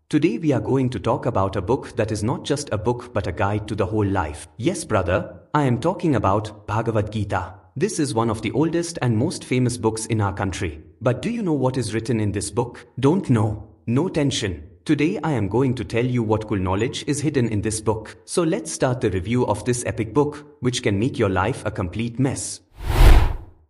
Today we are going to talk about a book that is not just a book but a guide to the whole life. Yes brother, I am talking about Bhagavad Gita. This is one of the oldest and most famous books in our country. But do you know what is written in this book? Don't know? No tension. Today I am going to tell you what cool knowledge is hidden in this book. So let's start the review of this epic book, which can make your life a complete mess.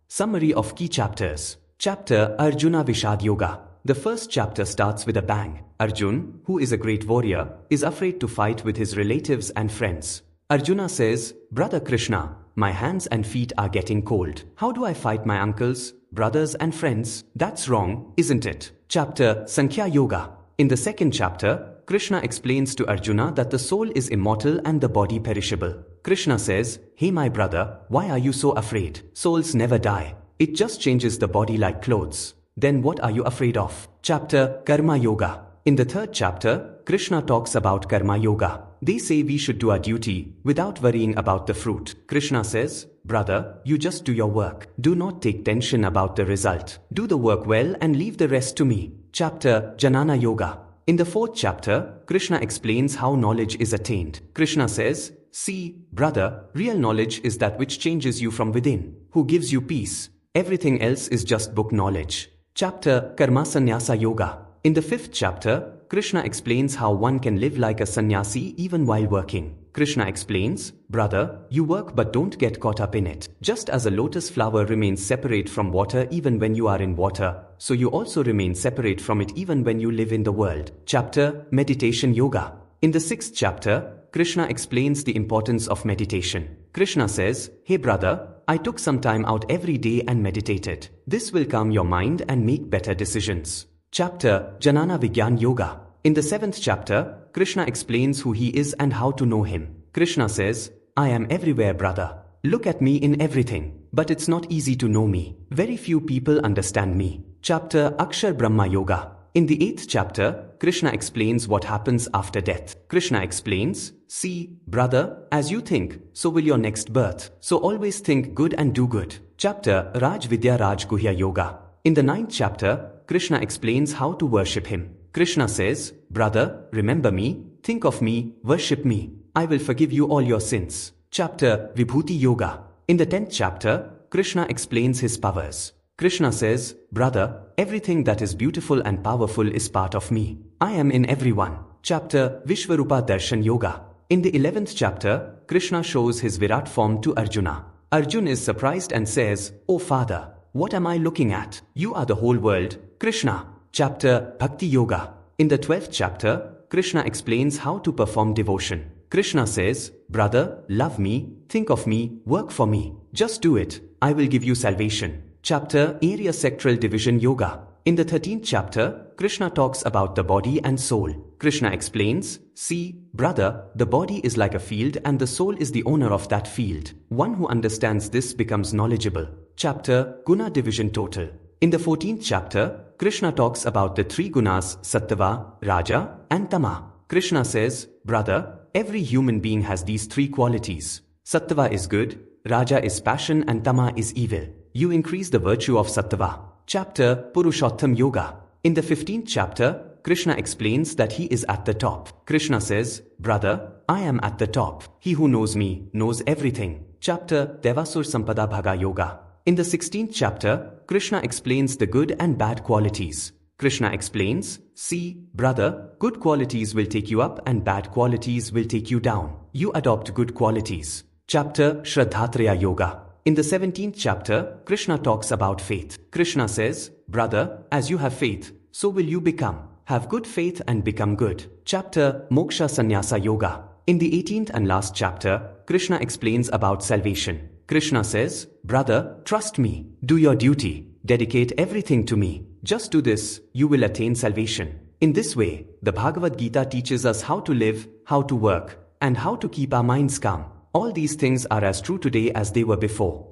Summary of key chapters. Chapter Arjuna Vishad Yoga. The first chapter starts with a bang. Arjun, who is a great warrior, is afraid to fight with his relatives and friends. Arjuna says, "Brother Krishna, my hands and feet are getting cold. How do I fight my uncles, brothers and friends? That's wrong, isn't it?" Chapter Sankhya Yoga. In the second chapter, Krishna explains to Arjuna that the soul is immortal and the body perishable. Krishna says, "Hey my brother, why are you so afraid? Souls never die. It just changes the body like clothes. Then what are you afraid of?" Chapter Karma Yoga. In the third chapter, Krishna talks about Karma Yoga. They say we should do our duty without worrying about the fruit. Krishna says, "Brother, you just do your work. Do not take tension about the result. Do the work well and leave the rest to me." Chapter Jnana Yoga. In the fourth chapter, Krishna explains how knowledge is attained. Krishna says, "See, brother, real knowledge is that which changes you from within, who gives you peace. Everything else is just book knowledge." Chapter Karma Sannyasa Yoga. In the fifth chapter, Krishna explains how one can live like a sannyasi even while working. Krishna explains, "Brother, you work but don't get caught up in it. Just as a lotus flower remains separate from water even when you are in water, so you also remain separate from it even when you live in the world." Chapter Meditation Yoga. In the sixth chapter, Krishna explains the importance of meditation. Krishna says, "Hey brother, I took some time out every day and meditated. This will calm your mind and make better decisions." Chapter Jnana Vigyan Yoga. In the seventh chapter, Krishna explains who he is and how to know him. Krishna says, "I am everywhere brother. Look at me in everything. But it's not easy to know me. Very few people understand me." Chapter Akshar Brahma Yoga. In the eighth chapter, Krishna explains what happens after death. Krishna explains, "See, brother, as you think, so will your next birth. So always think good and do good." Chapter Raj Vidya Raj Guhya Yoga. In the ninth chapter, Krishna explains how to worship him. Krishna says, "Brother, remember me, think of me, worship me. I will forgive you all your sins." Chapter Vibhuti Yoga. In the 10th chapter, Krishna explains his powers. Krishna says, "Brother, everything that is beautiful and powerful is part of me. I am in everyone." Chapter Vishwarupa Darshan Yoga. In the 11th chapter, Krishna shows his Virat form to Arjuna. Arjuna is surprised and says, "Oh father, what am I looking at? You are the whole world, Krishna." Chapter Bhakti Yoga. In the 12th chapter, Krishna explains how to perform devotion. Krishna says, "Brother, love me, think of me, work for me. Just do it. I will give you salvation." Chapter Area Sectoral Division Yoga. In the 13th chapter, Krishna talks about the body and soul. Krishna explains, "See, brother, the body is like a field and the soul is the owner of that field. One who understands this becomes knowledgeable." Chapter Guna Division Total. In the 14th chapter, Krishna talks about the three gunas, Sattva, Raja, and Tama. Krishna says, "Brother, every human being has these three qualities. Sattva is good, Raja is passion and Tama is evil. You increase the virtue of Sattva." Chapter Purushottam Yoga. In the 15th chapter, Krishna explains that he is at the top. Krishna says, "Brother, I am at the top. He who knows me knows everything." Chapter Devasur Sampada Bhaga Yoga. In the 16th chapter, Krishna explains the good and bad qualities. Krishna explains, "See, brother, good qualities will take you up and bad qualities will take you down. You adopt good qualities." Chapter Shraddhatraya Yoga. In the 17th chapter, Krishna talks about faith. Krishna says, "Brother, as you have faith, so will you become. Have good faith and become good." Chapter Moksha Sannyasa Yoga. In the 18th and last chapter, Krishna explains about salvation. Krishna says, "Brother, trust me. Do your duty. Dedicate everything to me. Just do this, you will attain salvation." In this way, the Bhagavad Gita teaches us how to live, how to work, and how to keep our minds calm. All these things are as true today as they were before.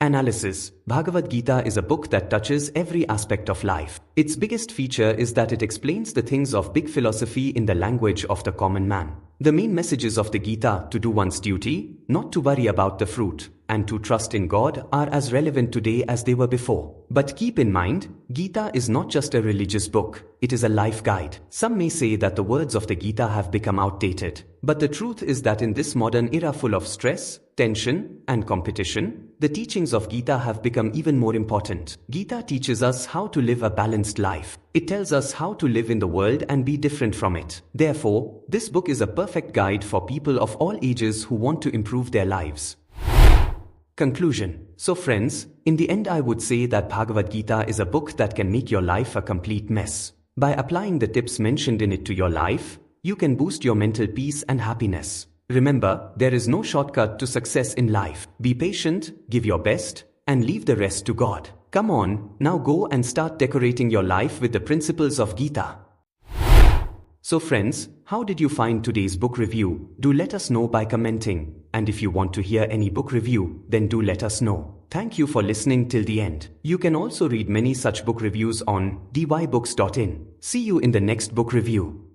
Analysis. Bhagavad Gita is a book that touches every aspect of life. Its biggest feature is that it explains the things of big philosophy in the language of the common man. The main messages of the Gita: to do one's duty, not to worry about the fruit, and to trust in God are as relevant today as they were before. But keep in mind, Gita is not just a religious book, it is a life guide. Some may say that the words of the Gita have become outdated. But the truth is that in this modern era full of stress, tension, and competition, the teachings of Gita have become even more important. Gita teaches us how to live a balanced life. It tells us how to live in the world and be different from it. Therefore, this book is a perfect guide for people of all ages who want to improve their lives. Conclusion. So friends, in the end I would say that Bhagavad Gita is a book that can make your life a complete mess. By applying the tips mentioned in it to your life, you can boost your mental peace and happiness. Remember, there is no shortcut to success in life. Be patient, give your best, and leave the rest to God. Come on, now go and start decorating your life with the principles of Gita. So friends, how did you find today's book review? Do let us know by commenting. And if you want to hear any book review, then do let us know. Thank you for listening till the end. You can also read many such book reviews on dybooks.in. See you in the next book review.